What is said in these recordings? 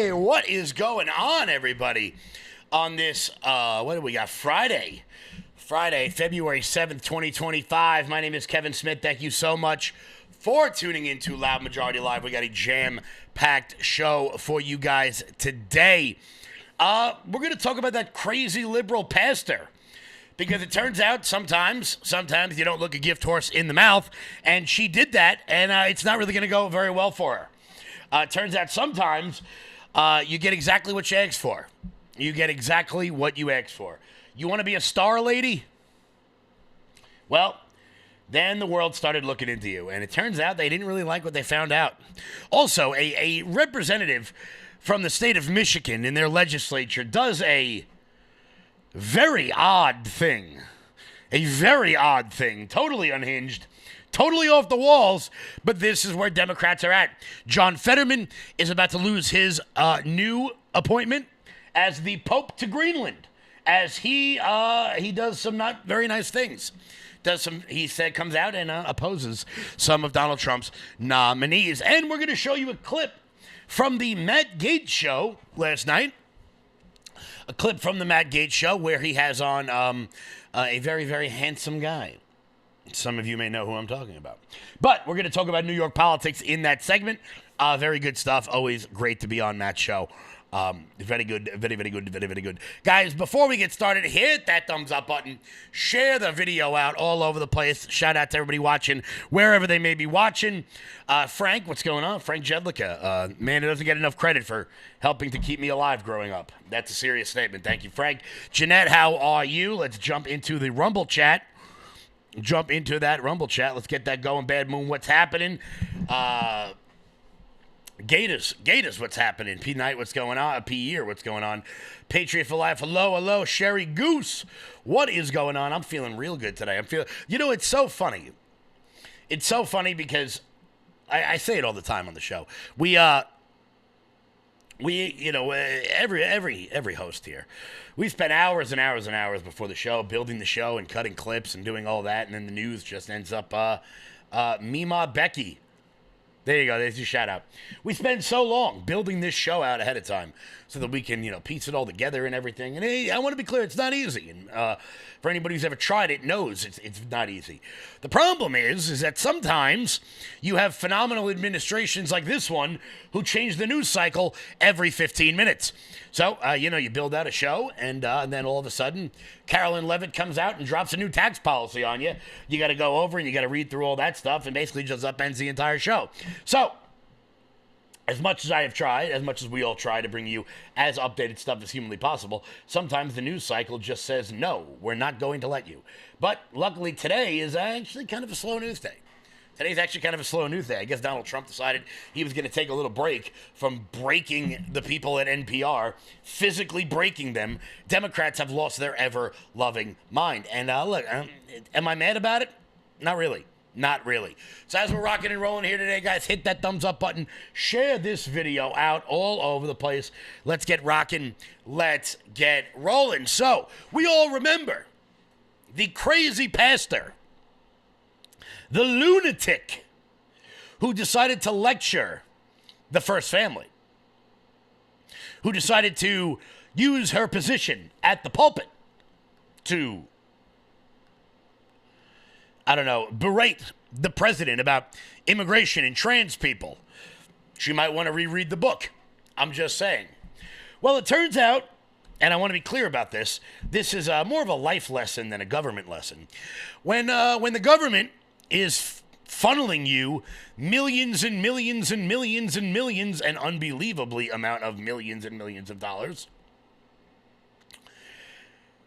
Hey, what is going on, everybody? On this, what do we got? Friday, February 7th, 2025. My name is Kevin Smith. Thank you so much for tuning in to Loud Majority Live. We got a jam-packed show for you guys today. We're going to talk about that crazy liberal pastor. Because it turns out sometimes you don't look a gift horse in the mouth, and she did that, and it's not really going to go very well for her. It turns out sometimes you get exactly what you asked for. You get exactly what you asked for. You want to be a star, lady? Well, then the world started looking into you, and it turns out they didn't really like what they found out. Also, a representative from the state of Michigan in their legislature does a very odd thing. Totally unhinged. Totally off the walls, but this is where Democrats are at. John Fetterman is about to lose his new appointment as the Pope to Greenland, as he does some not very nice things. Comes out and opposes some of Donald Trump's nominees. And we're going to show you a clip from the Matt Gaetz show last night. A clip from the Matt Gaetz show where he has on a very, very handsome guy. Some of you may know who I'm talking about. But we're going to talk about New York politics in that segment. Very good stuff. Always great to be on Matt's show. Very good. Guys, before we get started, hit that thumbs up button. Share the video out all over the place. Shout out to everybody watching wherever they may be watching. Frank, what's going on? Frank Jedlicka, man who doesn't get enough credit for helping to keep me alive growing up. That's a serious statement. Thank you, Frank. Jeanette, how are you? Let's jump into the Rumble chat. Let's get that going. Bad Moon, what's happening? Gators, what's happening? P Knight, what's going on? P Year, what's going on? Patriot for Life, hello. Sherry Goose, what is going on? I'm feeling real good today. It's so funny. It's so funny because I say it all the time on the show. Every host here, we spend hours and hours and hours before the show building the show and cutting clips and doing all that, and then the news just ends up Mima Becky. There you go. There's your shout out. We spend so long building this show out ahead of time so that we can, piece it all together and everything. And I want to be clear, it's not easy. And for anybody who's ever tried it knows it's not easy. The problem is that sometimes you have phenomenal administrations like this one who change the news cycle every 15 minutes. So, you build out a show, and then all of a sudden, Carolyn Levitt comes out and drops a new tax policy on you. You got to go over and you got to read through all that stuff, and basically just upends the entire show. So, as much as I have tried, as much as we all try to bring you as updated stuff as humanly possible, sometimes the news cycle just says, no, we're not going to let you. But luckily today is actually kind of a slow news day. Today's actually kind of a slow news day. I guess Donald Trump decided he was going to take a little break from breaking the people at NPR, physically breaking them. Democrats have lost their ever-loving mind. And look, am I mad about it? Not really. Not really. So as we're rocking and rolling here today, guys, hit that thumbs up button. Share this video out all over the place. Let's get rocking. Let's get rolling. So we all remember the crazy pastor, the lunatic who decided to lecture the First Family, who decided to use her position at the pulpit to, berate the president about immigration and trans people. She might want to reread the book. I'm just saying. Well, it turns out, and I want to be clear about this, this is more of a life lesson than a government lesson. When the government is funneling you millions and millions and millions and millions, an unbelievably amount of millions and millions of dollars,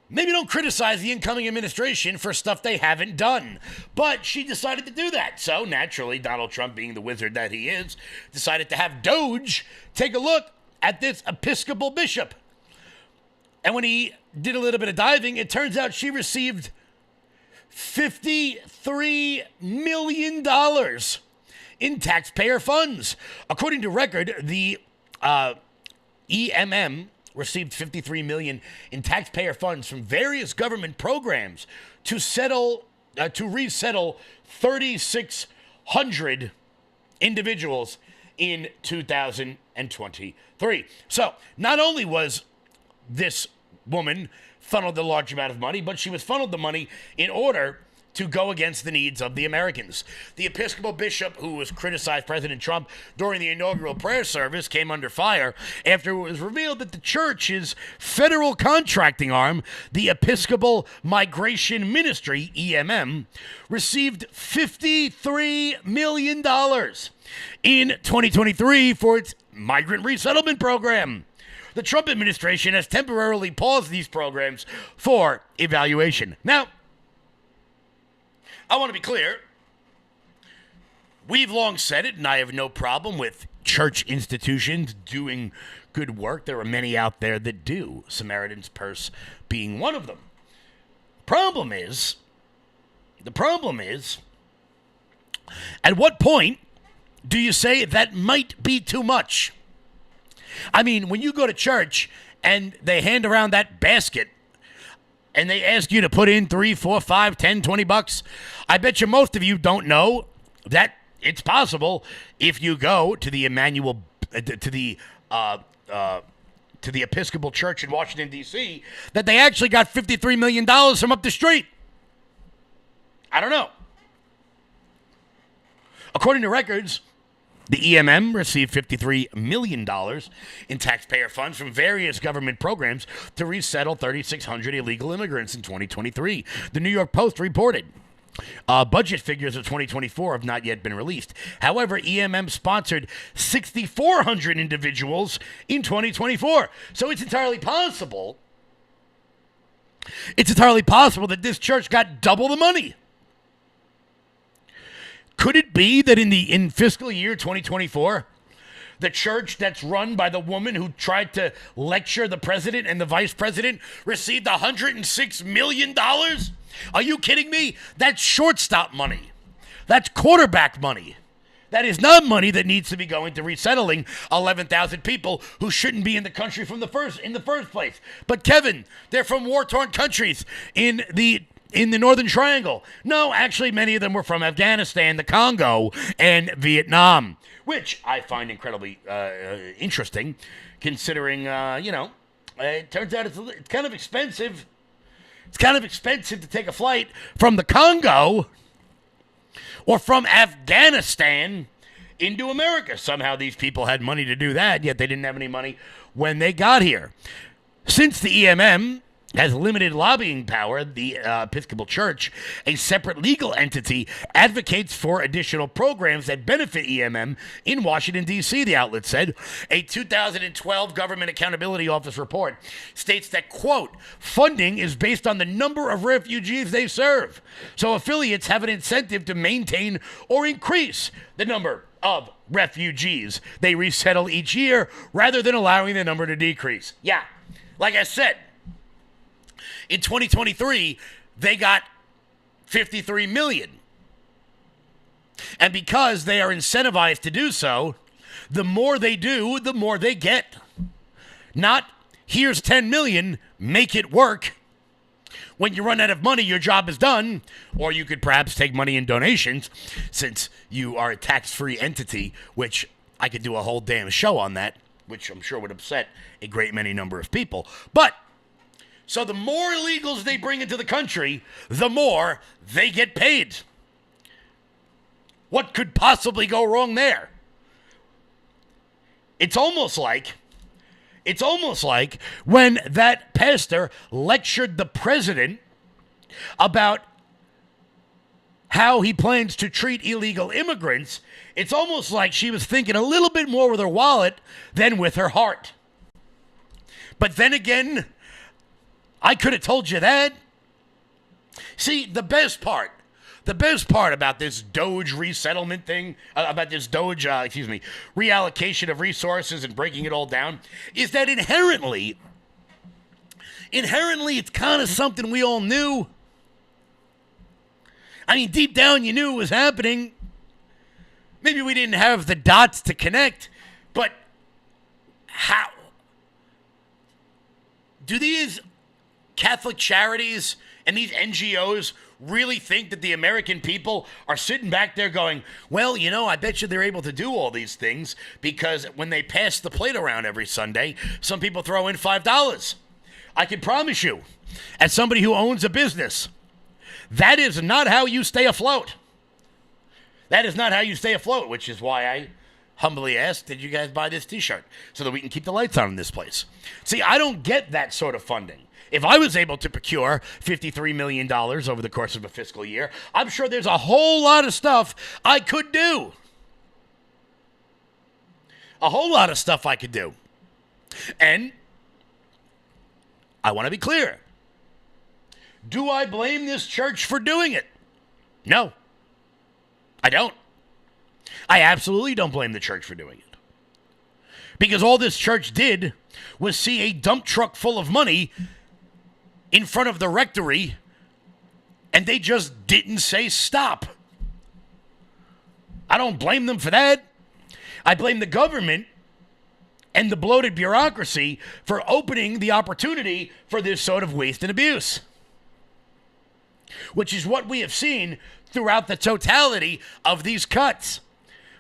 maybe don't criticize the incoming administration for stuff they haven't done. But she decided to do that. So naturally, Donald Trump, being the wizard that he is, decided to have Doge take a look at this Episcopal bishop. And when he did a little bit of diving, it turns out she received $53 million in taxpayer funds. According to record, the EMM received $53 million in taxpayer funds from various government programs to resettle 3,600 individuals in 2023. So not only was this woman funneled a large amount of money, but she was funneled the money in order to go against the needs of the Americans. The Episcopal bishop who was criticized President Trump during the inaugural prayer service came under fire after it was revealed that the church's federal contracting arm, the Episcopal Migration Ministry, EMM, received $53 million in 2023 for its migrant resettlement program. The Trump administration has temporarily paused these programs for evaluation. Now, I want to be clear. We've long said it, and I have no problem with church institutions doing good work. There are many out there that do, Samaritan's Purse being one of them. The problem is, at what point do you say that might be too much? I mean, when you go to church and they hand around that basket and they ask you to put in $3, $4, $5, $10, $20, I bet you most of you don't know that it's possible if you go to the to the Episcopal Church in Washington, D.C., that they actually got $53 million from up the street. I don't know. According to records, the EMM received $53 million in taxpayer funds from various government programs to resettle 3,600 illegal immigrants in 2023. The New York Post reported. Budget figures of 2024 have not yet been released. However, EMM sponsored 6,400 individuals in 2024. So it's entirely possible that this church got double the money. Could it be that in fiscal year 2024, the church that's run by the woman who tried to lecture the president and the vice president received $106 million? Are you kidding me? That's shortstop money. That's quarterback money. That is not money that needs to be going to resettling 11,000 people who shouldn't be in the country in the first place. But Kevin, they're from war-torn countries in the Northern Triangle. No, actually, many of them were from Afghanistan, the Congo, and Vietnam, which I find incredibly interesting, considering, it turns out it's kind of expensive. It's kind of expensive to take a flight from the Congo or from Afghanistan into America. Somehow these people had money to do that, yet they didn't have any money when they got here. Since the EMM has limited lobbying power, the Episcopal Church, a separate legal entity, advocates for additional programs that benefit EMM in Washington, D.C., the outlet said. A 2012 Government Accountability Office report states that, quote, funding is based on the number of refugees they serve. So affiliates have an incentive to maintain or increase the number of refugees they resettle each year rather than allowing the number to decrease. Yeah, like I said, in 2023, they got $53 million. And because they are incentivized to do so, the more they do, the more they get. Not, here's $10 million, make it work. When you run out of money, your job is done. Or you could perhaps take money in donations, since you are a tax-free entity, which I could do a whole damn show on that, which I'm sure would upset a great many number of people. But so the more illegals they bring into the country, the more they get paid. What could possibly go wrong there? It's almost like when that pastor lectured the president about how he plans to treat illegal immigrants. It's almost like she was thinking a little bit more with her wallet than with her heart. But then again, I could have told you that. See, the best part about this Doge resettlement thing, about this Doge, reallocation of resources and breaking it all down, is that inherently, it's kind of something we all knew. I mean, deep down, you knew it was happening. Maybe we didn't have the dots to connect, but how? Do these Catholic charities and these NGOs really think that the American people are sitting back there going, well, you know, I bet you they're able to do all these things because when they pass the plate around every Sunday, some people throw in $5. I can promise you, as somebody who owns a business, that is not how you stay afloat. That is not how you stay afloat, which is why I humbly asked, did you guys buy this t-shirt so that we can keep the lights on in this place? See, I don't get that sort of funding. If I was able to procure $53 million over the course of a fiscal year, I'm sure there's a whole lot of stuff I could do. A whole lot of stuff I could do. And I want to be clear. Do I blame this church for doing it? No. I don't. I absolutely don't blame the church for doing it. Because all this church did was see a dump truck full of money in front of the rectory, and they just didn't say stop. I don't blame them for that. I blame the government and the bloated bureaucracy for opening the opportunity for this sort of waste and abuse, which is what we have seen throughout the totality of these cuts.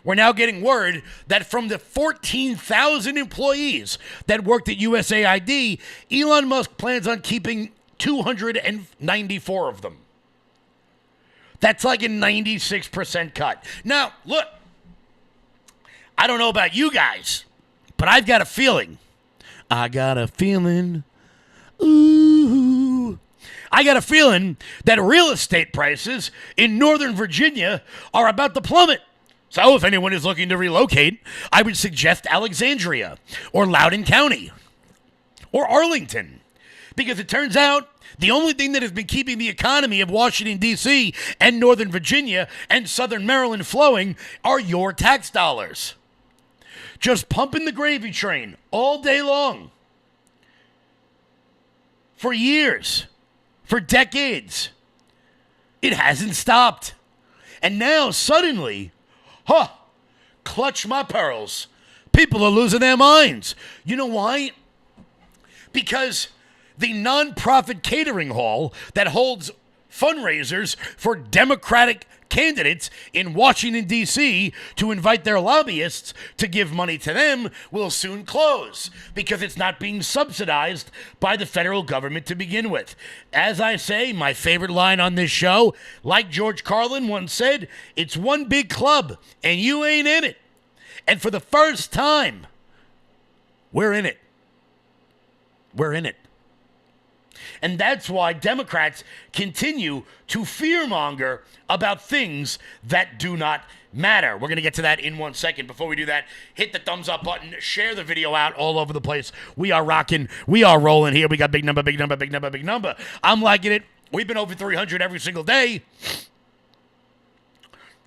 We're now getting word that from the 14,000 employees that worked at USAID, Elon Musk plans on keeping 294 of them. That's like a 96% cut. Now, look, I don't know about you guys, but I've got a feeling. I got a feeling. Ooh. I got a feeling that real estate prices in Northern Virginia are about to plummet. So if anyone is looking to relocate, I would suggest Alexandria or Loudoun County or Arlington. Because it turns out the only thing that has been keeping the economy of Washington, D.C. and Northern Virginia and Southern Maryland flowing are your tax dollars. Just pumping the gravy train all day long. For years. For decades. It hasn't stopped. And now, suddenly, clutch my pearls. People are losing their minds. You know why? Because the nonprofit catering hall that holds fundraisers for Democratic candidates in Washington, D.C. to invite their lobbyists to give money to them will soon close because it's not being subsidized by the federal government to begin with. As I say, my favorite line on this show, like George Carlin once said, it's one big club and you ain't in it. And for the first time, we're in it. We're in it. And that's why Democrats continue to fearmonger about things that do not matter. We're going to get to that in 1 second. Before we do that, hit the thumbs up button, share the video out all over the place. We are rocking. We are rolling here. We got big number, big number, big number, big number. I'm liking it. We've been over 300 every single day.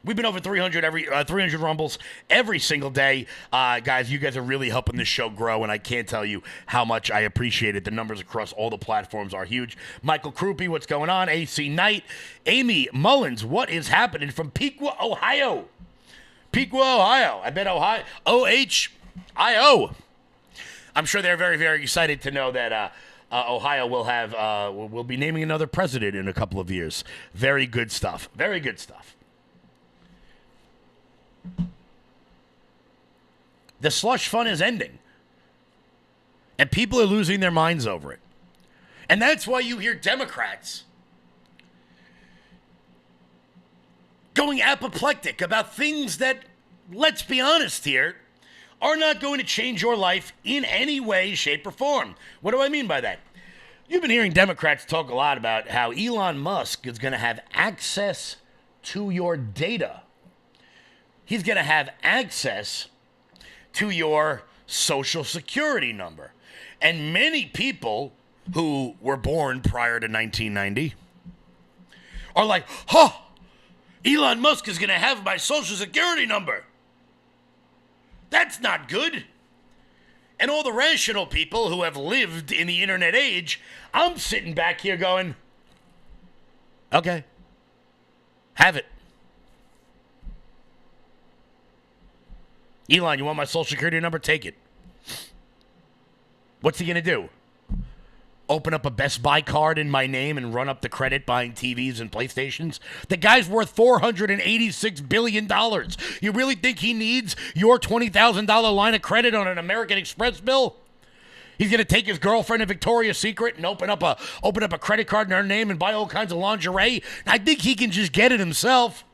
We've been over 300 rumbles every single day. Guys, you guys are really helping this show grow, and I can't tell you how much I appreciate it. The numbers across all the platforms are huge. Michael Krupe, what's going on? AC Knight. Amy Mullins, what is happening from Piqua, Ohio? Piqua, Ohio. I bet Ohio. OHIO. I'm sure they're very, very excited to know that Ohio will be naming another president in a couple of years. Very good stuff. Very good stuff. The slush fund is ending. And people are losing their minds over it. And that's why you hear Democrats going apoplectic about things that, let's be honest here, are not going to change your life in any way, shape, or form. What do I mean by that? You've been hearing Democrats talk a lot about how Elon Musk is going to have access to your data. He's going to have access to your social security number. And many people who were born prior to 1990 are like, Elon Musk is going to have my social security number. That's not good. And all the rational people who have lived in the internet age, I'm sitting back here going, okay, have it. Elon, you want my social security number? Take it. What's he going to do? open up a Best Buy card in my name and run up the credit buying TVs and PlayStations? The guy's worth $486 billion. You really think he needs your $20,000 line of credit on an American Express bill? He's going to take his girlfriend at Victoria's Secret and open up a credit card in her name and buy all kinds of lingerie? I think he can just get it himself.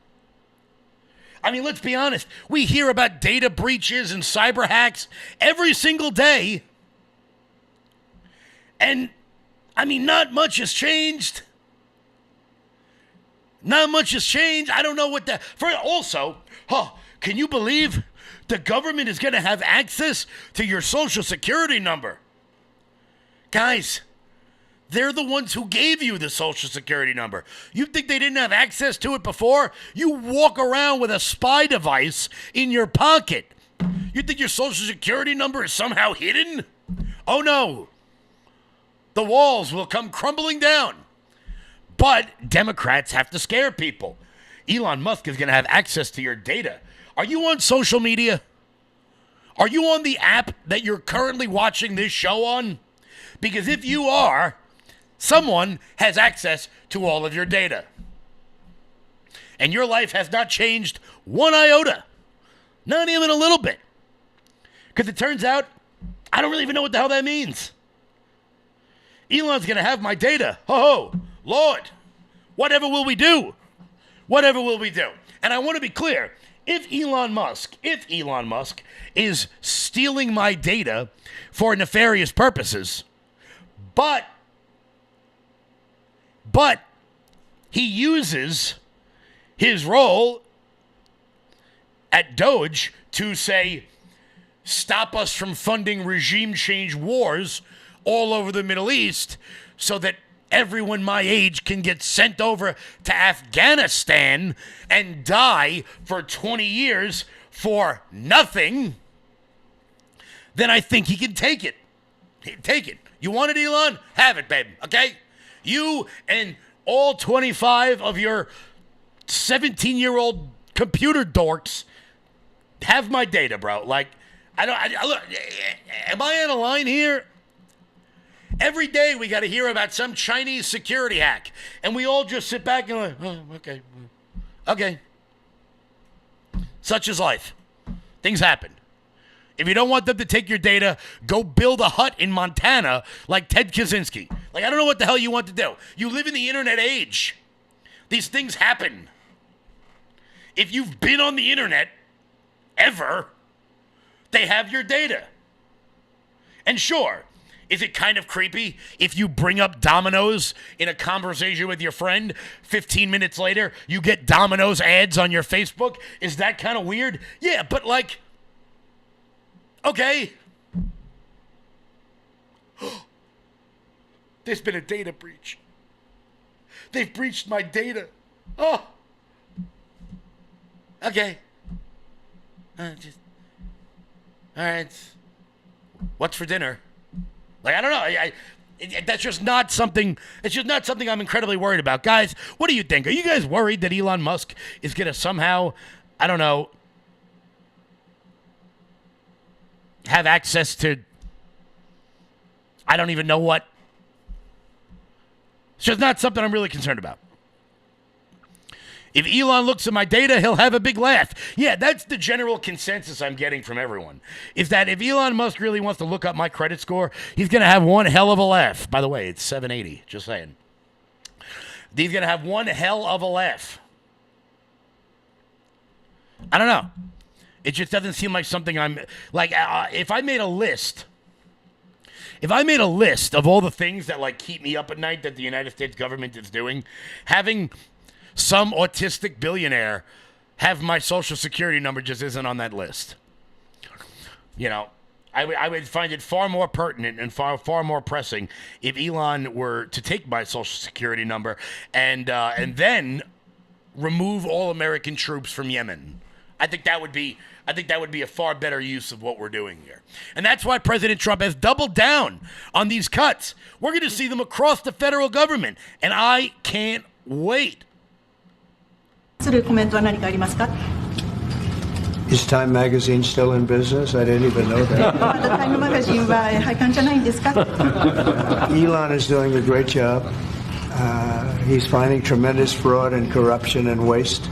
I mean, let's be honest. We hear about data breaches and cyber hacks every single day. And, I mean, not much has changed. Not much has changed. I don't know what that... can you believe the government is going to have access to your Social Security number? Guys, they're the ones who gave you the Social Security number. You think they didn't have access to it before? You walk around with a spy device in your pocket. You think your Social Security number is somehow hidden? Oh no. The walls will come crumbling down. But Democrats have to scare people. Elon Musk is going to have access to your data. Are you on social media? Are you on the app that you're currently watching this show on? Because if you are, someone has access to all of your data. And your life has not changed one iota. Not even a little bit. Because it turns out, I don't really even know what the hell that means. Elon's going to have my data. Ho ho, Lord, whatever will we do? Whatever will we do? And I want to be clear, if Elon Musk is stealing my data for nefarious purposes, but he uses his role at Doge to say, stop us from funding regime change wars all over the Middle East so that everyone my age can get sent over to Afghanistan and die for 20 years for nothing, then I think he can take it. Take it. You want it, Elon? Have it, babe, okay? You and all 25 of your 17-year-old computer dorks have my data, bro. Like, look, am I on a line here? Every day we got to hear about some Chinese security hack, and we all just sit back and like, oh, okay. Such is life. Things happen. If you don't want them to take your data, go build a hut in Montana like Ted Kaczynski. Like, I don't know what the hell you want to do. You live in the internet age. These things happen. If you've been on the internet ever, they have your data. And sure, is it kind of creepy if you bring up Domino's in a conversation with your friend, 15 minutes later, you get Domino's ads on your Facebook? Is that kind of weird? Yeah, but like, okay. There's been a data breach. They've breached my data. Oh. Okay. All right. What's for dinner? Like, I don't know. That's just not something. It's just not something I'm incredibly worried about. Guys, what do you think? Are you guys worried that Elon Musk is going to somehow, I don't know, have access to, I don't even know what? It's just not something I'm really concerned about. If Elon looks at my data, he'll have a big laugh. Yeah, that's the general consensus I'm getting from everyone, is that if Elon Musk really wants to look up my credit score, he's going to have one hell of a laugh. By the way, it's 780, just saying. He's going to have one hell of a laugh. I don't know. It just doesn't seem like something I'm, like, if I made a list of all the things that, like, keep me up at night that the United States government is doing, having some autistic billionaire have my Social Security number just isn't on that list. You know, I would find it far more pertinent and far more pressing if Elon were to take my Social Security number and then remove all American troops from Yemen. I think that would be a far better use of what we're doing here. And that's why President Trump has doubled down on these cuts. We're going to see them across the federal government, and I can't wait. するコメントは何かありますか？ Is Time Magazine still in business? I didn't even know that. Elon is doing a great job. He's finding tremendous fraud and corruption and waste.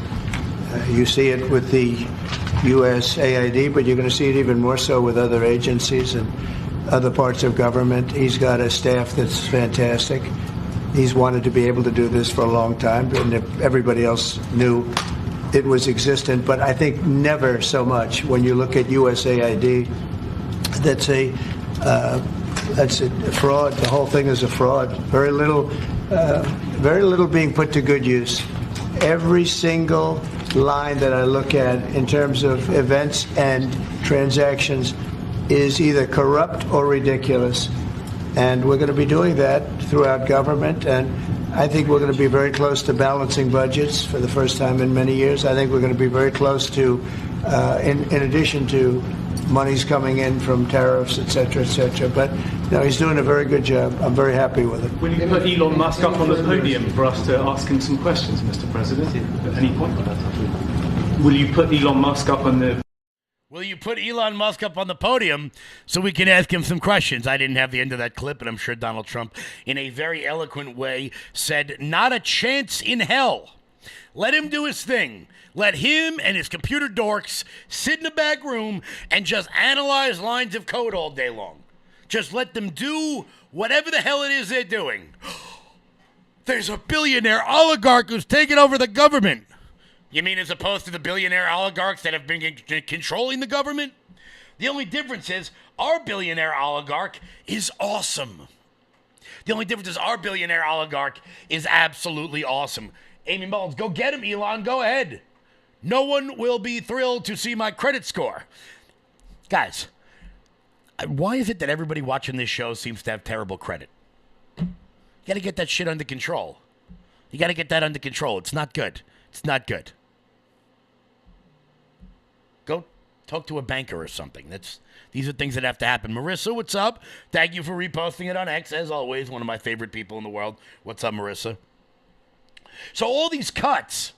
You see it with the USAID, but you're going to see it even more so with other agencies and other parts of government. He's got a staff that's fantastic. He's wanted to be able to do this for a long time, and everybody else knew it was existent, but I think never so much when you look at USAID. That's a fraud. The whole thing is a fraud. Very little being put to good use. Every single line that I look at in terms of events and transactions is either corrupt or ridiculous. And we're going to be doing that throughout government. And I think we're going to be very close to balancing budgets for the first time in many years. I think we're going to be very close to, in addition to monies coming in from tariffs, et cetera, et cetera. But he's doing a very good job. I'm very happy with it. Will you put Elon Musk up on the podium for us to ask him some questions, Mr. President, at any point? Will you put Elon Musk up on the... Will you put Elon Musk up on the podium so we can ask him some questions? I didn't have the end of that clip, and I'm sure Donald Trump, in a very eloquent way, said, not a chance in hell. Let him do his thing. Let him and his computer dorks sit in a back room and just analyze lines of code all day long. Just let them do whatever the hell it is they're doing. There's a billionaire oligarch who's taken over the government. You mean as opposed to the billionaire oligarchs that have been controlling the government? The only difference is our billionaire oligarch is awesome. The only difference is our billionaire oligarch is absolutely awesome. Amy Mullins, go get him, Elon. Go ahead. No one will be thrilled to see my credit score. Guys, why is it that everybody watching this show seems to have terrible credit? You got to get that shit under control. You got to get that under control. It's not good. It's not good. Go talk to a banker or something. These are things that have to happen. Marissa, what's up? Thank you for reposting it on X, as always. One of my favorite people in the world. What's up, Marissa? So all these cuts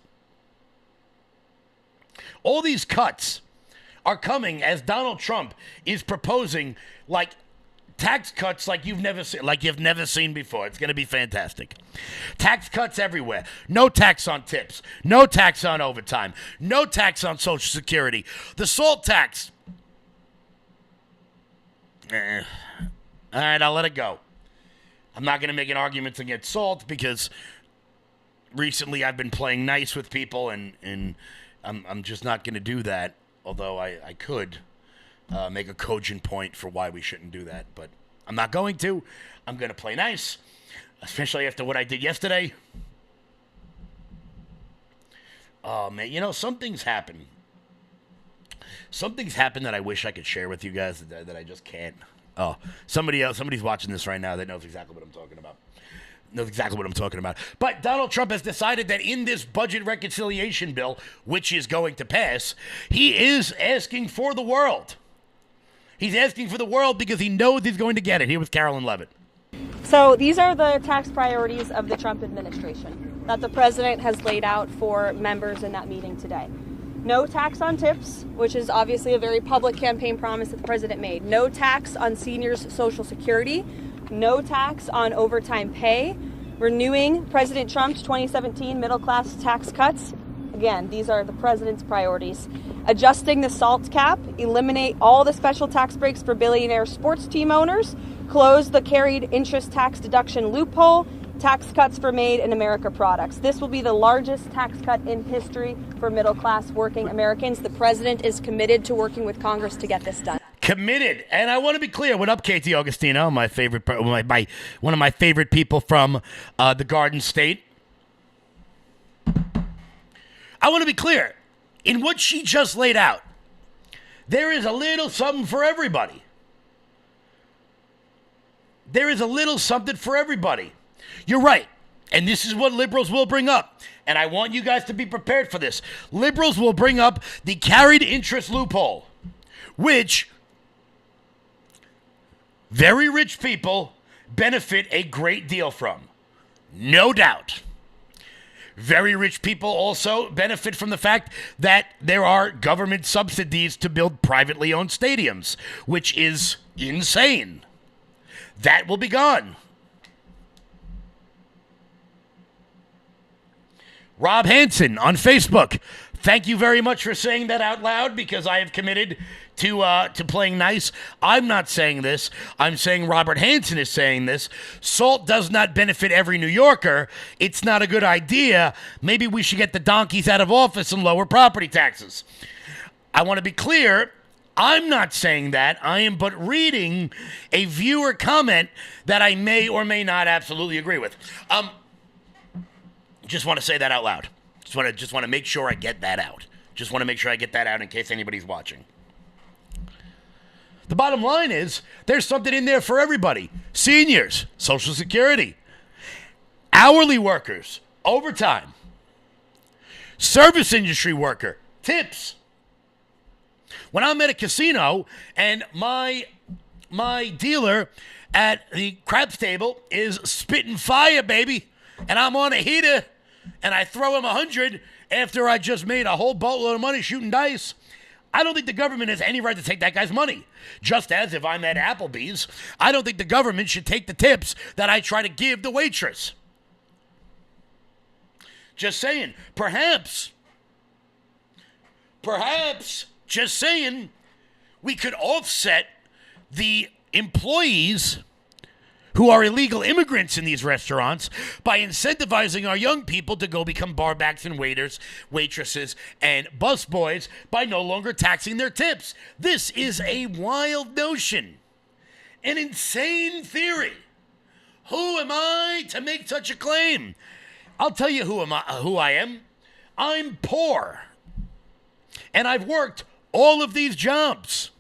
are coming as Donald Trump is proposing tax cuts like you've never seen before. It's going to be fantastic. Tax cuts everywhere. No tax on tips. No tax on overtime. No tax on Social Security. The SALT tax. All right, I'll let it go. I'm not going to make an argument against SALT because recently I've been playing nice with people, and I'm just not going to do that, although I could. Make a cogent point for why we shouldn't do that, but I'm not going to. I'm going to play nice, especially after what I did yesterday. Oh, man, some things happen. Some things happen that I wish I could share with you guys that I just can't. Oh, somebody's watching this right now that knows exactly what I'm talking about. But Donald Trump has decided that in this budget reconciliation bill, which is going to pass, he is asking for the world. He's asking for the world because he knows he's going to get it. Here was Carolyn Levitt. So these are the tax priorities of the Trump administration that the president has laid out for members in that meeting today. No tax on tips, which is obviously a very public campaign promise that the president made. No tax on seniors' Social Security. No tax on overtime pay. Renewing President Trump's 2017 middle-class tax cuts. Again, these are the president's priorities. Adjusting the SALT cap, eliminate all the special tax breaks for billionaire sports team owners, close the carried interest tax deduction loophole, tax cuts for Made in America products. This will be the largest tax cut in history for middle-class working Americans. The president is committed to working with Congress to get this done. Committed. And I want to be clear. What up, Katie Augustino, my favorite, one of my favorite people from the Garden State. I want to be clear. In what she just laid out, there is a little something for everybody. There is a little something for everybody. You're right. And this is what liberals will bring up. And I want you guys to be prepared for this. Liberals will bring up the carried interest loophole, which very rich people benefit a great deal from. No doubt. Very rich people also benefit from the fact that there are government subsidies to build privately owned stadiums, which is insane. That will be gone. Rob Hansen on Facebook. Thank you very much for saying that out loud, because I have committed to playing nice. I'm not saying this. I'm saying Robert Hansen is saying this. SALT does not benefit every New Yorker. It's not a good idea. Maybe we should get the donkeys out of office and lower property taxes. I want to be clear. I'm not saying that. I am but reading a viewer comment that I may or may not absolutely agree with. Just want to say that out loud. Just want to make sure I get that out. Just want to make sure I get that out in case anybody's watching. The bottom line is there's something in there for everybody. Seniors, Social Security, hourly workers, overtime, service industry worker, tips. When I'm at a casino and my dealer at the craps table is spitting fire, baby, and I'm on a heater, and I throw him 100 after I just made a whole boatload of money shooting dice, I don't think the government has any right to take that guy's money. Just as if I'm at Applebee's, I don't think the government should take the tips that I try to give the waitress. Just saying. Perhaps, just saying, we could offset the employees who are illegal immigrants in these restaurants by incentivizing our young people to go become barbacks and waiters, waitresses, and busboys by no longer taxing their tips. This is a wild notion, an insane theory. Who am I to make such a claim? I'll tell you who I am. I'm poor, and I've worked all of these jobs.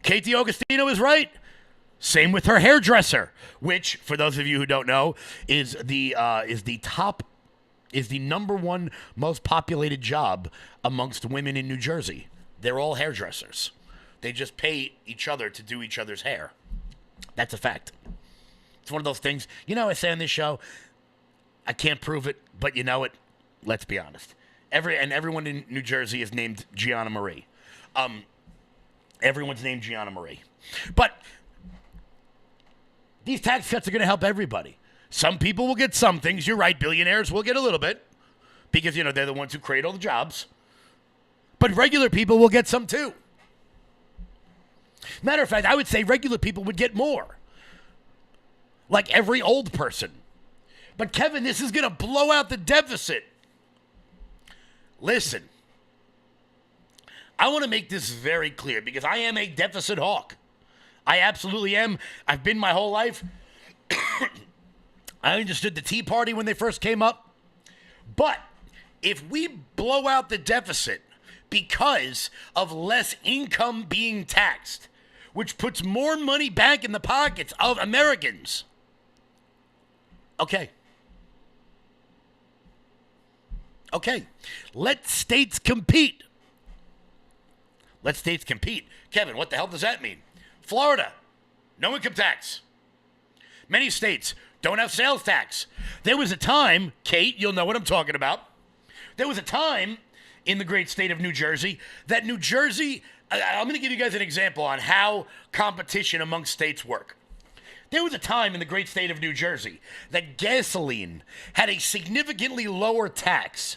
Katie Augustino is right. Same with her hairdresser, which, for those of you who don't know, is the number one most populated job amongst women in New Jersey. They're all hairdressers. They just pay each other to do each other's hair. That's a fact. It's one of those things. You know, I say on this show, I can't prove it, but you know it. Let's be honest. Everyone in New Jersey is named Gianna Marie. Everyone's named Gianna Marie. But these tax cuts are going to help everybody. Some people will get some things. You're right. Billionaires will get a little bit because, you know, they're the ones who create all the jobs. But regular people will get some too. Matter of fact, I would say regular people would get more. Like every old person. But Kevin, this is going to blow out the deficit. Listen, I want to make this very clear because I am a deficit hawk. I absolutely am. I've been my whole life. I understood the Tea Party when they first came up. But if we blow out the deficit because of less income being taxed, which puts more money back in the pockets of Americans, okay, let states compete. Let states compete. Kevin, what the hell does that mean? Florida, no income tax. Many states don't have sales tax. There was a time, Kate, you'll know what I'm talking about. There was a time in the great state of New Jersey that New Jersey, I'm going to give you guys an example on how competition amongst states work. There was a time in the great state of New Jersey that gasoline had a significantly lower tax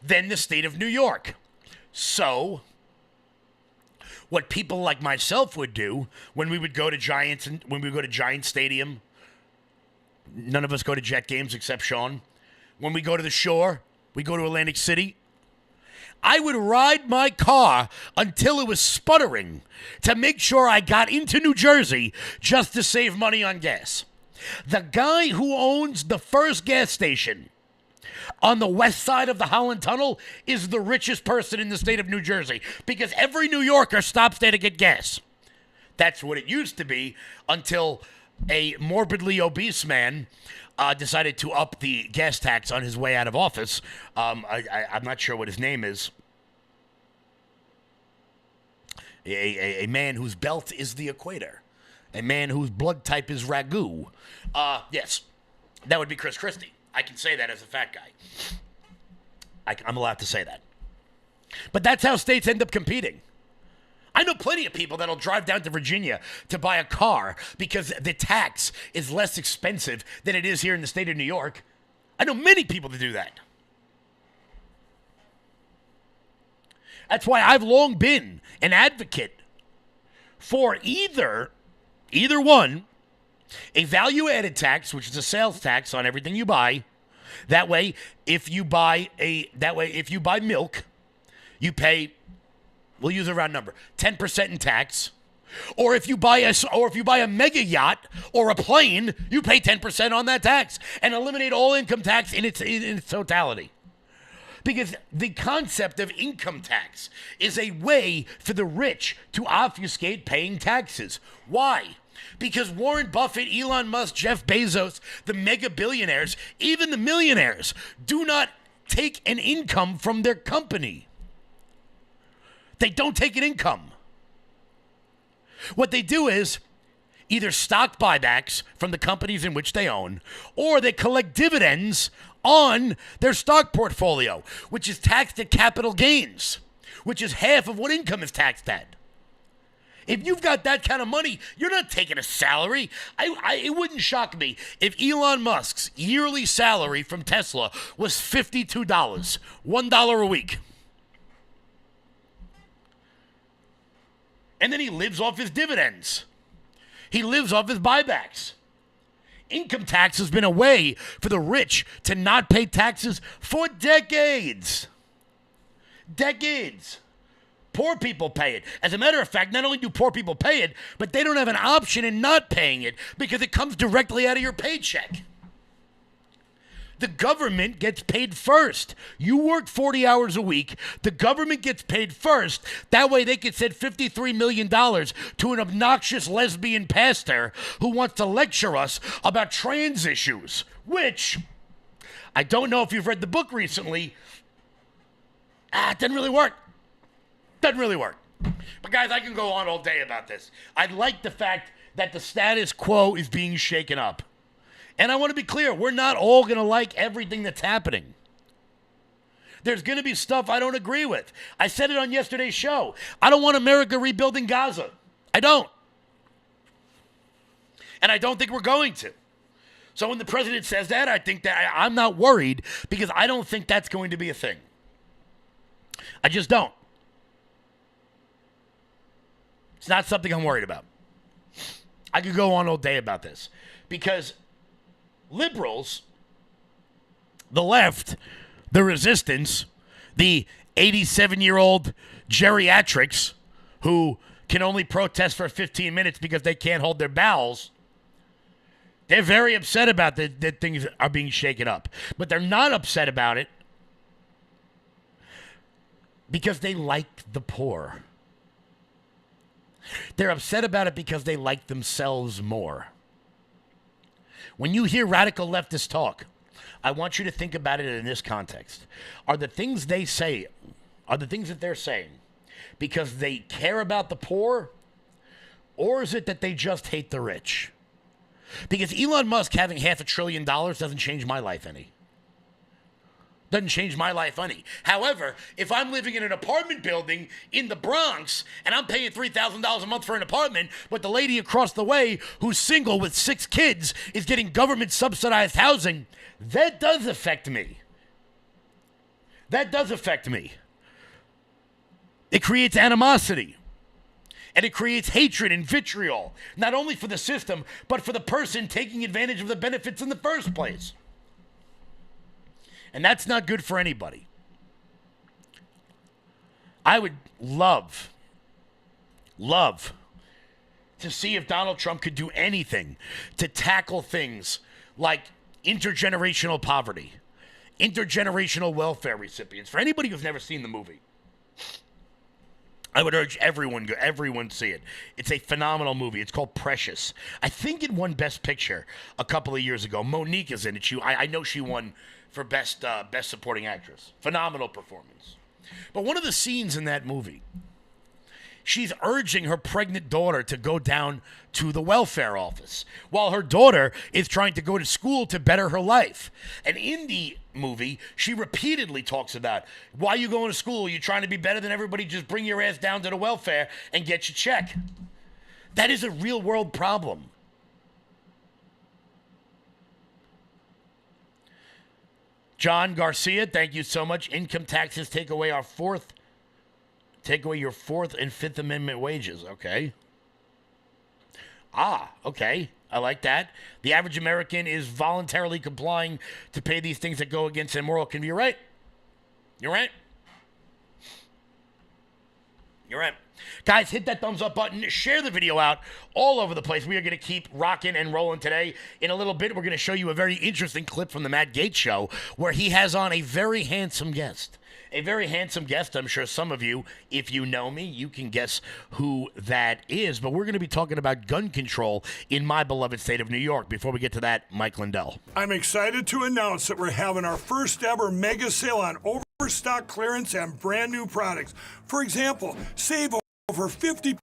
than the state of New York. So what people like myself would do when we would go to Giants and when we would go to Giant Stadium, none of us go to Jet games except Sean. When we go to the Shore, we go to Atlantic City. I would ride my car until it was sputtering to make sure I got into New Jersey just to save money on gas. The guy who owns the first gas station on the west side of the Holland Tunnel is the richest person in the state of New Jersey because every New Yorker stops there to get gas. That's what it used to be until a morbidly obese man decided to up the gas tax on his way out of office. I'm not sure what his name is. A man whose belt is the equator. A man whose blood type is ragu. Yes, that would be Chris Christie. I can say that as a fat guy. I'm allowed to say that. But that's how states end up competing. I know plenty of people that'll drive down to Virginia to buy a car because the tax is less expensive than it is here in the state of New York. I know many people that do that. That's why I've long been an advocate for either one, a value-added tax, which is a sales tax on everything you buy. That way, if you buy milk, you pay, we'll use a round number, 10% in tax. Or if you buy a mega yacht or a plane, you pay 10% on that tax and eliminate all income tax in its totality. Because the concept of income tax is a way for the rich to obfuscate paying taxes. Why? Because Warren Buffett, Elon Musk, Jeff Bezos, the mega billionaires, even the millionaires, do not take an income from their company. They don't take an income. What they do is either stock buybacks from the companies in which they own, or they collect dividends on their stock portfolio, which is taxed at capital gains, which is half of what income is taxed at. If you've got that kind of money, you're not taking a salary. It wouldn't shock me if Elon Musk's yearly salary from Tesla was $52, $1 a week. And then he lives off his dividends. He lives off his buybacks. Income tax has been a way for the rich to not pay taxes for decades. Decades. Poor people pay it. As a matter of fact, not only do poor people pay it, but they don't have an option in not paying it because it comes directly out of your paycheck. The government gets paid first. You work 40 hours a week. The government gets paid first. That way they can send $53 million to an obnoxious lesbian pastor who wants to lecture us about trans issues, which I don't know if you've read the book recently. It doesn't really work. Doesn't really work. But guys, I can go on all day about this. I like the fact that the status quo is being shaken up. And I want to be clear, we're not all going to like everything that's happening. There's going to be stuff I don't agree with. I said it on yesterday's show. I don't want America rebuilding Gaza. I don't. And I don't think we're going to. So when the president says that, I think that I'm not worried because I don't think that's going to be a thing. I just don't. It's not something I'm worried about. I could go on all day about this because liberals, the left, the resistance, the 87-year-old geriatrics who can only protest for 15 minutes because they can't hold their bowels, they're very upset about that things are being shaken up. But they're not upset about it because they like the poor. They're upset about it because they like themselves more. When you hear radical leftists talk, I want you to think about it in this context. Are the things they say, are the things that they're saying because they care about the poor, or is it that they just hate the rich? Because Elon Musk having $500 billion doesn't change my life any. Doesn't change my life any. However, if I'm living in an apartment building in the Bronx and I'm paying $3,000 a month for an apartment, but the lady across the way who's single with 6 kids is getting government subsidized housing, that does affect me. That does affect me. It creates animosity. And it creates hatred and vitriol, not only for the system, but for the person taking advantage of the benefits in the first place. And that's not good for anybody. I would love to see if Donald Trump could do anything to tackle things like intergenerational poverty, intergenerational welfare recipients. For anybody who's never seen the movie, I would urge everyone see it. It's a phenomenal movie. It's called Precious. I think it won Best Picture a couple of years ago. Monique is in it. I know she won for Best Supporting Actress. Phenomenal performance. But one of the scenes in that movie She's urging her pregnant daughter to go down to the welfare office while her daughter is trying to go to school to better her life. And in the movie, she repeatedly talks about, why are you going to school? You're trying to be better than everybody. Just bring your ass down to the welfare and get your check. That is a real world problem. John Garcia, thank you so much. Income taxes take away your Fourth and Fifth Amendment wages. Okay. Okay. I like that. The average American is voluntarily complying to pay these things that go against their moral convictions. You're right. You're right. You're right. Guys, hit that thumbs up button. Share the video out all over the place. We are going to keep rocking and rolling today. In a little bit, we're going to show you a very interesting clip from the Matt Gaetz Show where he has on a very handsome guest. A very handsome guest. I'm sure some of you, if you know me, you can guess who that is. But we're going to be talking about gun control in my beloved state of New York. Before we get to that, Mike Lindell. I'm excited to announce that we're having our first ever mega sale on overstock clearance and brand new products. For example, save over 50%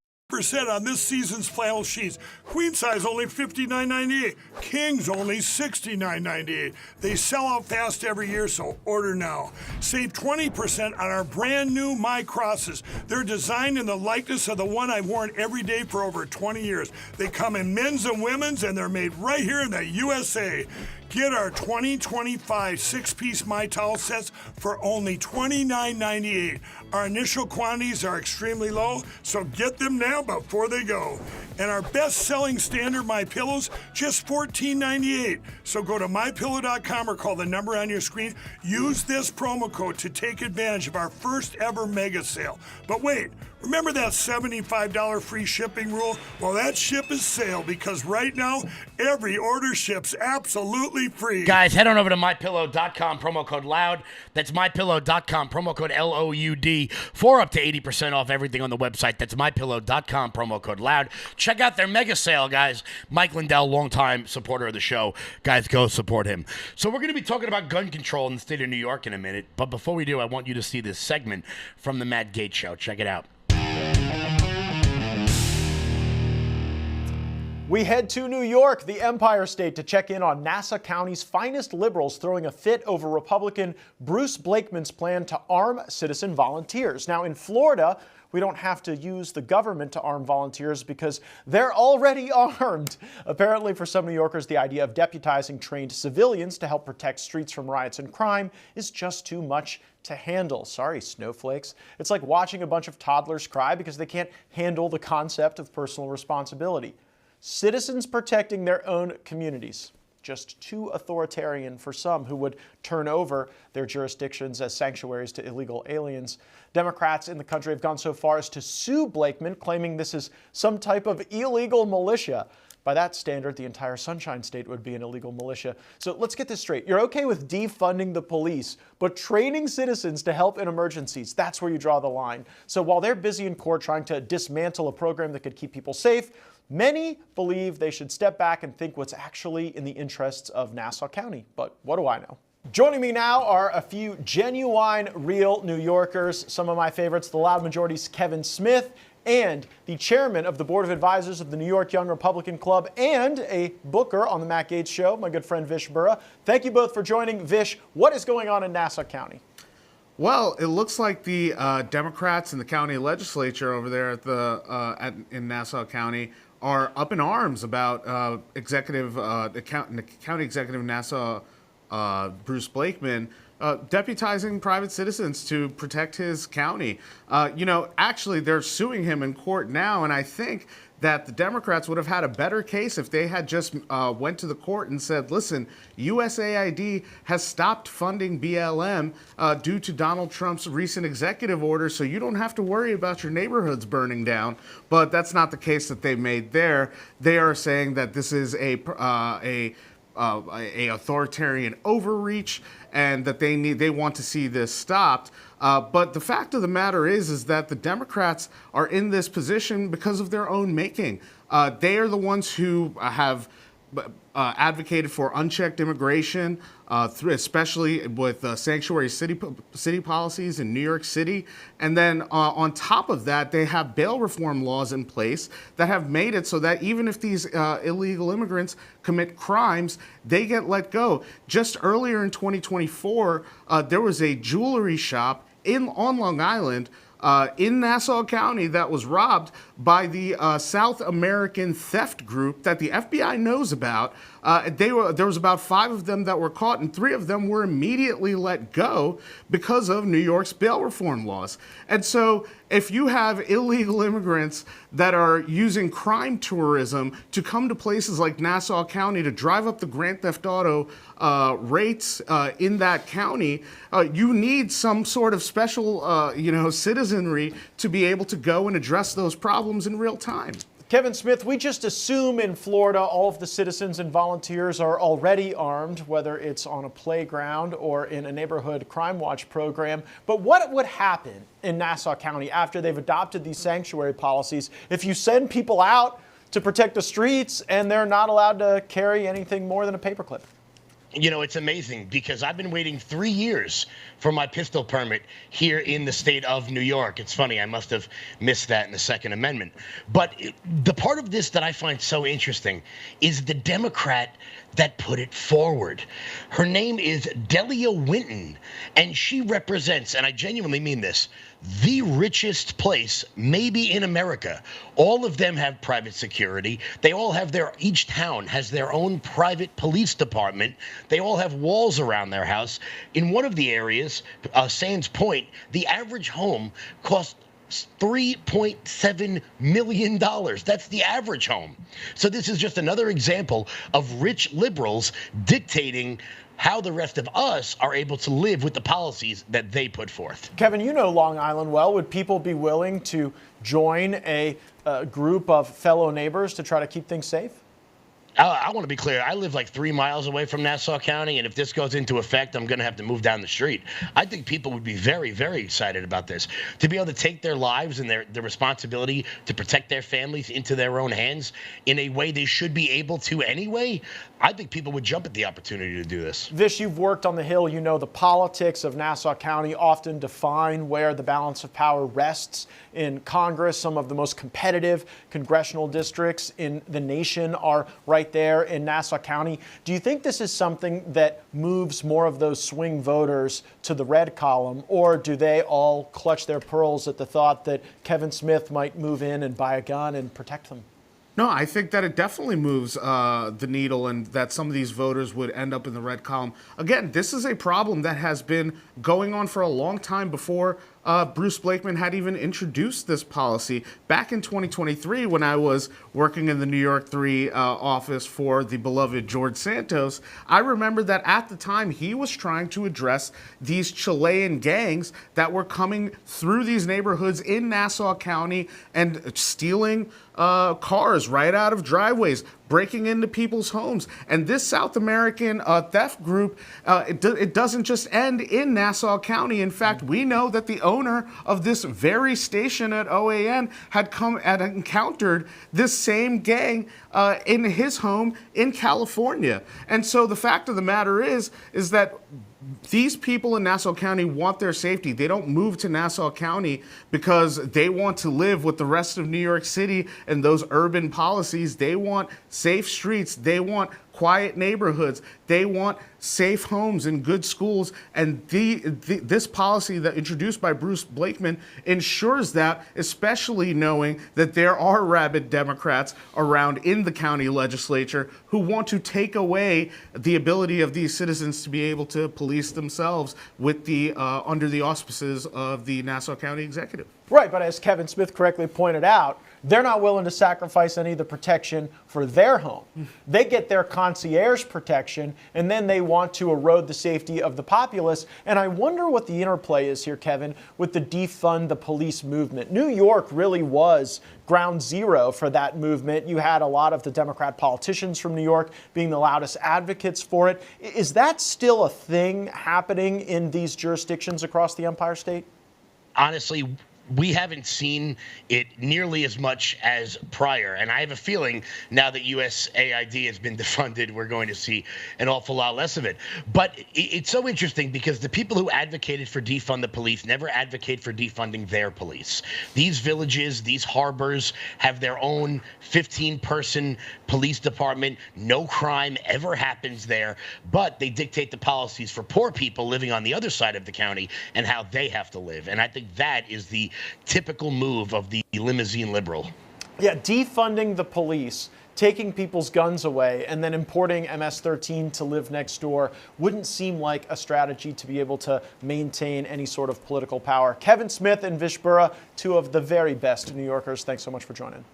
on this season's flannel sheets. Queen size only $59.98. Kings only $69.98. They sell out fast every year, so order now. Save 20% on our brand new My Crosses. They're designed in the likeness of the one I've worn every day for over 20 years. They come in men's and women's, and they're made right here in the USA. Get our 2025 six-piece My Towel sets for only $29.98. Our initial quantities are extremely low, so get them now before they go. And our best-selling standard My Pillows, just $14.98. So go to MyPillow.com or call the number on your screen. Use this promo code to take advantage of our first ever mega sale. But wait, remember that $75 free shipping rule? Well, that ship is sailed because right now, every order ships absolutely free. Guys, head on over to MyPillow.com, promo code LOUD. That's MyPillow.com, promo code LOUD, for up to 80% off everything on the website. That's MyPillow.com, promo code LOUD. Check out their mega sale, guys. Mike Lindell, longtime supporter of the show. Guys, go support him. So we're going to be talking about gun control in the state of New York in a minute. But before we do, I want you to see this segment from the Matt Gaetz Show. Check it out. We head to New York, the Empire State, to check in on Nassau County's finest liberals throwing a fit over Republican Bruce Blakeman's plan to arm citizen volunteers. Now, in Florida, we don't have to use the government to arm volunteers because they're already armed. Apparently, for some New Yorkers, the idea of deputizing trained civilians to help protect streets from riots and crime is just too much to handle. Sorry, snowflakes. It's like watching a bunch of toddlers cry because they can't handle the concept of personal responsibility. Citizens protecting their own communities. Just too authoritarian for some who would turn over their jurisdictions as sanctuaries to illegal aliens. Democrats in the country have gone so far as to sue Blakeman, claiming this is some type of illegal militia. By that standard, the entire Sunshine State would be an illegal militia. So let's get this straight. You're okay with defunding the police, but training citizens to help in emergencies, that's where you draw the line. So while they're busy in court trying to dismantle a program that could keep people safe, many believe they should step back and think what's actually in the interests of Nassau County. But what do I know? Joining me now are a few genuine, real New Yorkers. Some of my favorites, the Loud Majority's Kevin Smith, and the chairman of the Board of Advisors of the New York Young Republican Club, and a booker on the Matt Gaetz Show, my good friend Vish Burra. Thank you both for joining. Vish, what is going on in Nassau County? Well, it looks like the Democrats in the county legislature over there in Nassau County are up in arms about the county executive of Nassau, Bruce Blakeman, deputizing private citizens to protect his county. Actually, they're suing him in court now, and I think that the Democrats would have had a better case if they had just went to the court and said, listen, USAID has stopped funding BLM due to Donald Trump's recent executive order, so you don't have to worry about your neighborhoods burning down. But that's not the case that they made there. They are saying that this is a authoritarian overreach, and that they want to see this stopped. But the fact of the matter is that the Democrats are in this position because of their own making. They are the ones who have advocated for unchecked immigration, especially with sanctuary city policies in New York City. And then on top of that, they have bail reform laws in place that have made it so that even if these illegal immigrants commit crimes, they get let go. Just earlier in 2024, there was a jewelry shop on Long Island in Nassau County that was robbed by the South American theft group that the FBI knows about. There was about 5 of them that were caught, and 3 of them were immediately let go because of New York's bail reform laws. And so if you have illegal immigrants that are using crime tourism to come to places like Nassau County to drive up the Grand Theft Auto rates in that county, you need some sort of special, citizenry to be able to go and address those problems in real time. Kevin Smith, we just assume in Florida all of the citizens and volunteers are already armed, whether it's on a playground or in a neighborhood crime watch program. But what would happen in Nassau County after they've adopted these sanctuary policies if you send people out to protect the streets and they're not allowed to carry anything more than a paperclip? You know, it's amazing because I've been waiting 3 years for my pistol permit here in the state of New York. It's funny, I must have missed that in the Second Amendment. But the part of this that I find so interesting is the Democrat that put it forward. Her name is Delia Winton, and she represents, and I genuinely mean this, the richest place maybe in America. All of them have private security. They all have each town has their own private police department. They all have walls around their house. In one of the areas, Sands Point, the average home costs $3.7 million. That's the average home. So this is just another example of rich liberals dictating how the rest of us are able to live with the policies that they put forth. Kevin, you know Long Island well. Would people be willing to join a group of fellow neighbors to try to keep things safe? I want to be clear. I live like 3 miles away from Nassau County, and if this goes into effect, I'm going to have to move down the street. I think people would be very, very excited about this. To be able to take their lives and their responsibility to protect their families into their own hands in a way they should be able to anyway, I think people would jump at the opportunity to do this. Vish, you've worked on the Hill. You know the politics of Nassau County often define where the balance of power rests in Congress. Some of the most competitive congressional districts in the nation are right there in Nassau County. Do you think this is something that moves more of those swing voters to the red column, or do they all clutch their pearls at the thought that Kevin Smith might move in and buy a gun and protect them? No, I think that it definitely moves the needle and that some of these voters would end up in the red column. Again, this is a problem that has been going on for a long time before Bruce Blakeman had even introduced this policy. Back in 2023, when I was working in the New York 3 office for the beloved George Santos, I remember that at the time he was trying to address these Chilean gangs that were coming through these neighborhoods in Nassau County and stealing cars right out of driveways, breaking into people's homes. And this South American theft group, it doesn't just end in Nassau County. In fact, we know that the owner of this very station at OAN had encountered this same gang in his home in California. And so the fact of the matter is that these people in Nassau County want their safety. They don't move to Nassau County because they want to live with the rest of New York City and those urban policies. They want safe streets. They want quiet neighborhoods. They want safe homes and good schools. And this policy that introduced by Bruce Blakeman ensures that, especially knowing that there are rabid Democrats around in the county legislature who want to take away the ability of these citizens to be able to police themselves with the under the auspices of the Nassau County Executive. Right, but as Kevin Smith correctly pointed out, they're not willing to sacrifice any of the protection for their home. They get their concierge protection, and then they want to erode the safety of the populace. And I wonder what the interplay is here, Kevin, with the defund the police movement. New York really was ground zero for that movement. You had a lot of the Democrat politicians from New York being the loudest advocates for it. Is that still a thing happening in these jurisdictions across the Empire State? Honestly, we haven't seen it nearly as much as prior. And I have a feeling now that USAID has been defunded, we're going to see an awful lot less of it. But it's so interesting because the people who advocated for defund the police never advocate for defunding their police. These villages, these harbors have their own 15-person police department. No crime ever happens there, but they dictate the policies for poor people living on the other side of the county and how they have to live. And I think that is the typical move of the limousine liberal. Yeah, defunding the police, taking people's guns away, and then importing MS-13 to live next door wouldn't seem like a strategy to be able to maintain any sort of political power. Kevin Smith and Vish Burra, two of the very best New Yorkers. Thanks so much for joining.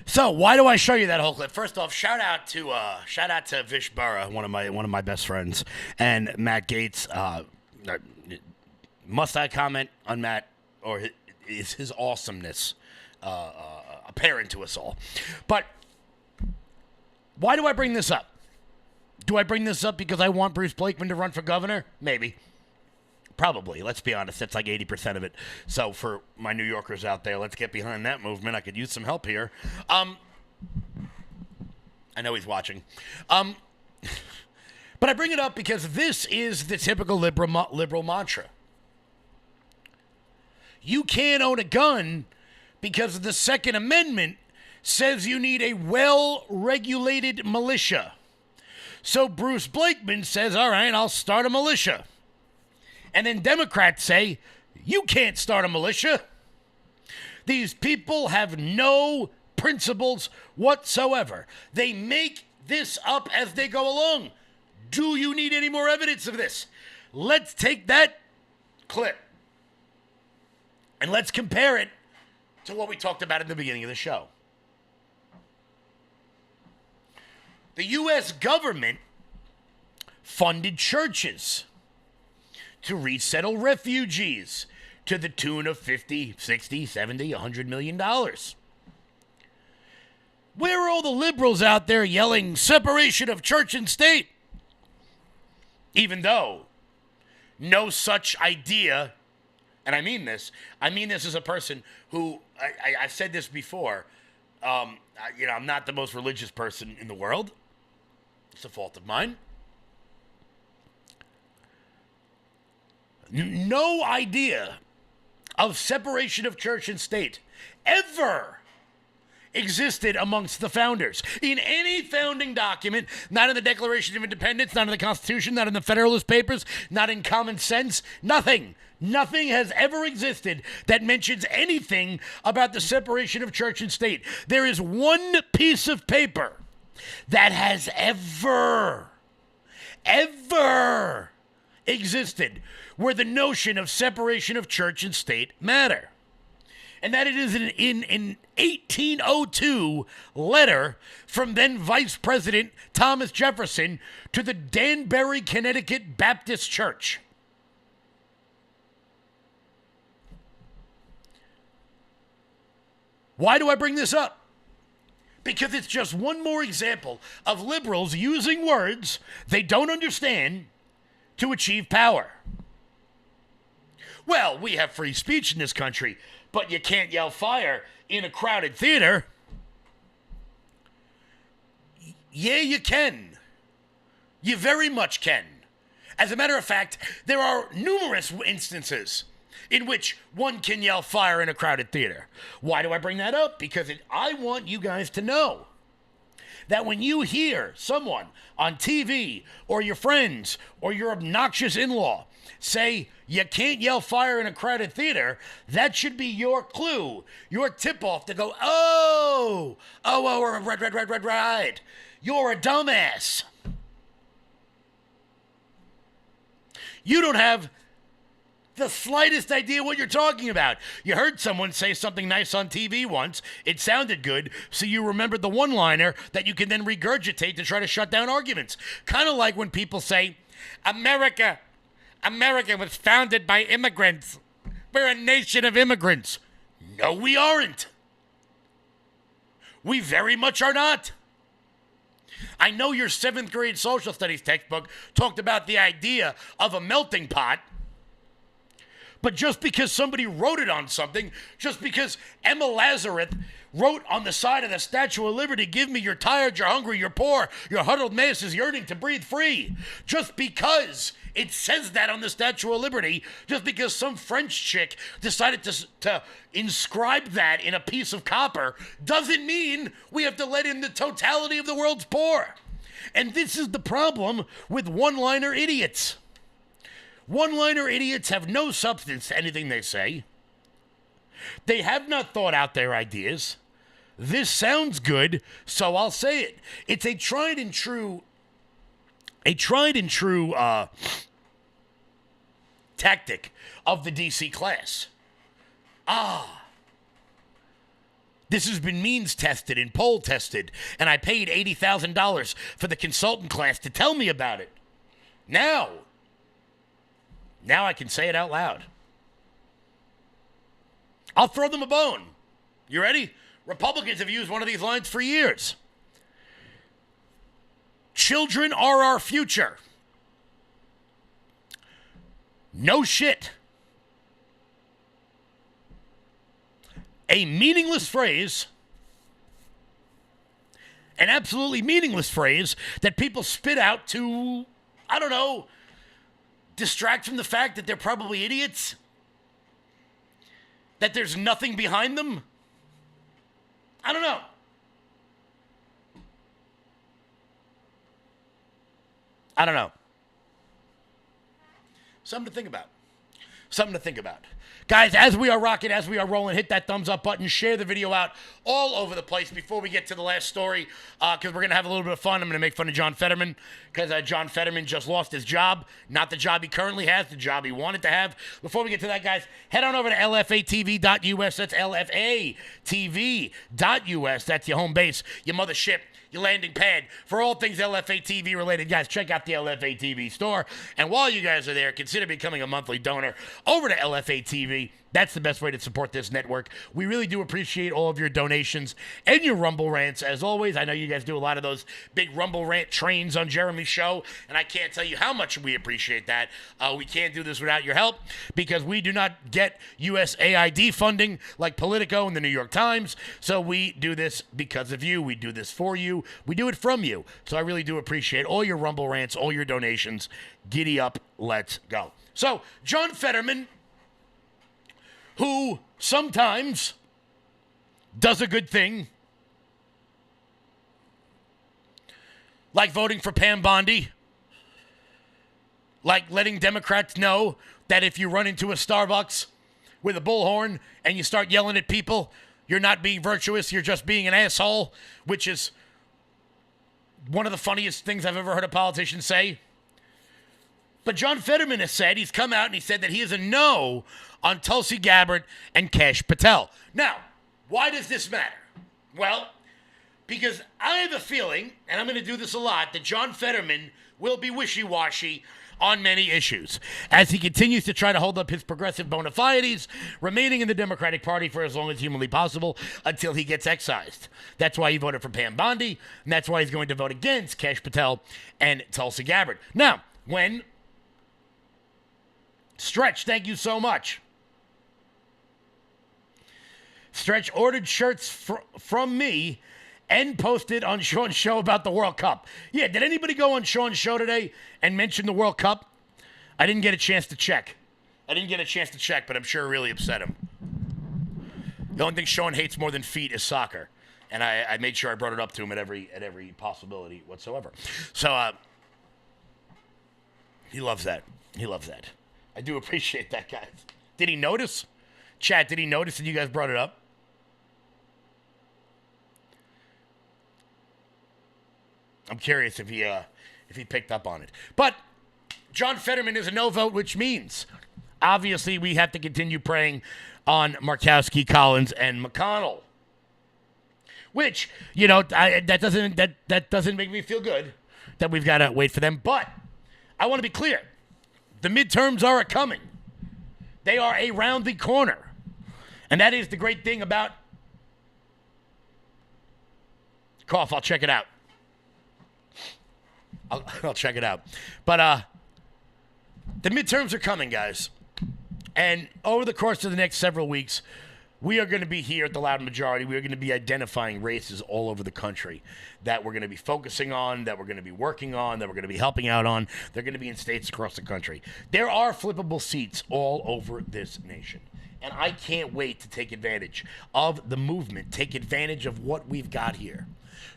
So why do I show you that whole clip? First off, shout out to Vish Burra, one of my best friends, and Matt Gaetz. Must I comment on Matt, or is his awesomeness apparent to us all? But why do I bring this up? Do I bring this up because I want Bruce Blakeman to run for governor? Maybe. Probably. Let's be honest. That's like 80% of it. So for my New Yorkers out there, let's get behind that movement. I could use some help here. I know he's watching. But I bring it up because this is the typical liberal mantra. You can't own a gun because the Second Amendment says you need a well-regulated militia. So Bruce Blakeman says, all right, I'll start a militia. And then Democrats say, you can't start a militia. These people have no principles whatsoever. They make this up as they go along. Do you need any more evidence of this? Let's take that clip and let's compare it to what we talked about in the beginning of the show. The U.S. government funded churches to resettle refugees to the tune of $50, $60, $70, $100 million. Where are all the liberals out there yelling separation of church and state? Even though no such idea, and I mean this as a person who, I've said this before, I'm not the most religious person in the world. It's a fault of mine. No idea of separation of church and state ever existed amongst the founders. In any founding document, not in the Declaration of Independence, not in the Constitution, not in the Federalist Papers, not in common sense, nothing. Nothing has ever existed that mentions anything about the separation of church and state. There is one piece of paper that has ever existed where the notion of separation of church and state matter. And that it is in 1802 letter from then Vice President Thomas Jefferson to the Danbury, Connecticut Baptist Church. Why do I bring this up? Because it's just one more example of liberals using words they don't understand to achieve power. Well, we have free speech in this country, but you can't yell fire in a crowded theater. Yeah, you can. You very much can. As a matter of fact, there are numerous instances in which one can yell fire in a crowded theater. Why do I bring that up? Because I want you guys to know that when you hear someone on TV or your friends or your obnoxious in-law say you can't yell fire in a crowded theater, that should be your clue, your tip-off to go, oh, right. You're a dumbass. You don't have the slightest idea what you're talking about. You heard someone say something nice on TV once. It sounded good, so you remembered the one-liner that you can then regurgitate to try to shut down arguments. Kind of like when people say, America was founded by immigrants. We're a nation of immigrants. No, we aren't. We very much are not. I know your 7th grade social studies textbook talked about the idea of a melting pot, But just because somebody wrote it on something, just because Emma Lazarus wrote on the side of the Statue of Liberty, give me, you're tired, you're hungry, you're poor, your huddled masses yearning to breathe free. Just because it says that on the Statue of Liberty, just because some French chick decided to inscribe that in a piece of copper, doesn't mean we have to let in the totality of the world's poor. And this is the problem with one-liner idiots. One-liner idiots have no substance to anything they say. They have not thought out their ideas. This sounds good, so I'll say it. It's a tried and true tactic of the DC class. This has been means tested and poll tested, and I paid $80,000 for the consultant class to tell me about it. Now I can say it out loud. I'll throw them a bone. You ready? Republicans have used one of these lines for years. Children are our future. No shit. A meaningless phrase, an absolutely meaningless phrase that people spit out to, I don't know, distract from the fact that they're probably idiots, that there's nothing behind them. I don't know. Something to think about. Guys, as we are rocking, as we are rolling, hit that thumbs up button, share the video out all over the place before we get to the last story, because we're going to have a little bit of fun. I'm going to make fun of John Fetterman, because John Fetterman just lost his job. Not the job he currently has, the job he wanted to have. Before we get to that, guys, head on over to lfatv.us. That's lfatv.us. That's your home base, your mothership, your landing pad for all things LFA TV related. Guys, check out the LFA TV store. And while you guys are there, consider becoming a monthly donor over to LFA TV. That's the best way to support this network. We really do appreciate all of your donations and your Rumble rants. As always, I know you guys do a lot of those big Rumble rant trains on Jeremy's show, and I can't tell you how much we appreciate that. We can't do this without your help, because we do not get USAID funding like Politico and the New York Times. So we do this because of you. We do this for you. We do it from you. So I really do appreciate all your Rumble rants, all your donations. Giddy up. Let's go. So John Fetterman, who sometimes does a good thing, like voting for Pam Bondi, like letting Democrats know that if you run into a Starbucks with a bullhorn and you start yelling at people, you're not being virtuous, you're just being an asshole, which is one of the funniest things I've ever heard a politician say. But John Fetterman has said, he's come out and he said that he is a no on Tulsi Gabbard and Kash Patel. Now, why does this matter? Well, because I have a feeling, and I'm going to do this a lot, that John Fetterman will be wishy-washy on many issues as he continues to try to hold up his progressive bona fides, remaining in the Democratic Party for as long as humanly possible until he gets excised. That's why he voted for Pam Bondi, and that's why he's going to vote against Kash Patel and Tulsi Gabbard. Now, when Stretch, thank you so much. Stretch ordered shirts from me and posted on Sean's show about the World Cup. Yeah, did anybody go on Sean's show today and mention the World Cup? I didn't get a chance to check. But I'm sure it really upset him. The only thing Sean hates more than feet is soccer. And I made sure I brought it up to him at every possibility whatsoever. So, he loves that. I do appreciate that, guys. Did he notice? Chat, did he notice that you guys brought it up? I'm curious if he picked up on it. But John Fetterman is a no vote, which means obviously we have to continue praying on Murkowski, Collins, and McConnell. Which, that doesn't make me feel good that we've got to wait for them. But I want to be clear. The midterms are coming. They are around the corner. And that is the great thing about cough. I'll check it out. I'll check it out. But the midterms are coming, guys. And over the course of the next several weeks, we are going to be here at the Loud Majority. We are going to be identifying races all over the country that we're going to be focusing on, that we're going to be working on, that we're going to be helping out on. They're going to be in states across the country. There are flippable seats all over this nation. And I can't wait to take advantage of the movement, take advantage of what we've got here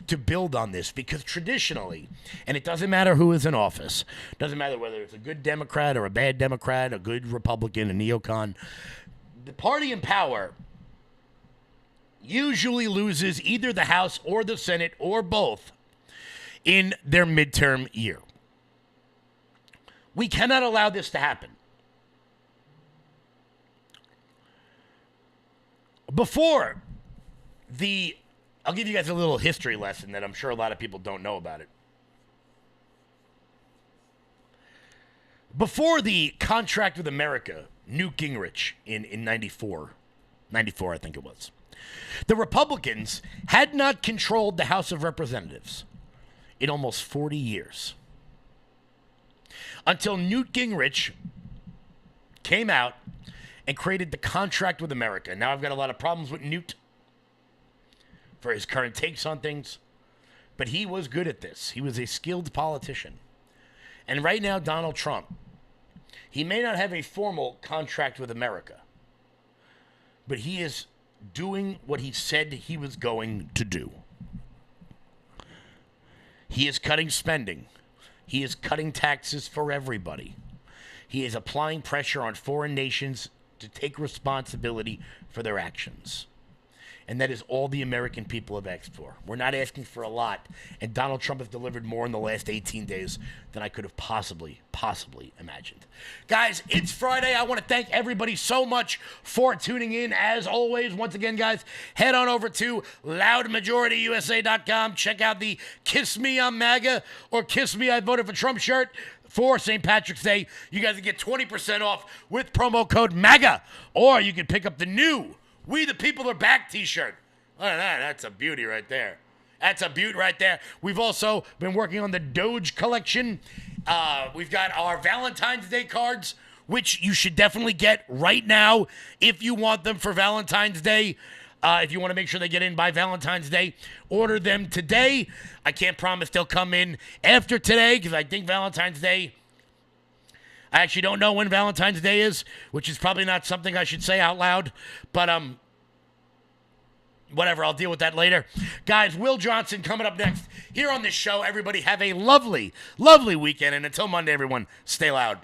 to build on this, because traditionally, and it doesn't matter who is in office, doesn't matter whether it's a good Democrat or a bad Democrat, a good Republican, a neocon, the party in power usually loses either the House or the Senate or both in their midterm year. We cannot allow this to happen. I'll give you guys a little history lesson that I'm sure a lot of people don't know about it. Before the contract with America, Newt Gingrich in 94 I think it was, the Republicans had not controlled the House of Representatives in almost 40 years. Until Newt Gingrich came out and created the contract with America. Now I've got a lot of problems with Newt for his current takes on things, but he was good at this. He was a skilled politician. And right now, Donald Trump, he may not have a formal contract with America, but he is doing what he said he was going to do. He is cutting spending. He is cutting taxes for everybody. He is applying pressure on foreign nations to take responsibility for their actions. And that is all the American people have asked for. We're not asking for a lot. And Donald Trump has delivered more in the last 18 days than I could have possibly imagined. Guys, it's Friday. I want to thank everybody so much for tuning in. As always, once again, guys, head on over to loudmajorityusa.com. Check out the Kiss Me I'm MAGA or Kiss Me I Voted for Trump shirt for St. Patrick's Day. You guys can get 20% off with promo code MAGA. Or you can pick up the new We the People Are Back t-shirt. Look at that. That's a beauty right there. That's a beaut right there. We've also been working on the Doge collection. We've got our Valentine's Day cards, which you should definitely get right now if you want them for Valentine's Day. If you want to make sure they get in by Valentine's Day, order them today. I can't promise they'll come in after today because I think Valentine's Day, I actually don't know when Valentine's Day is, which is probably not something I should say out loud, but whatever, I'll deal with that later. Guys, Will Johnson coming up next here on this show. Everybody have a lovely, lovely weekend, and until Monday, everyone, stay loud.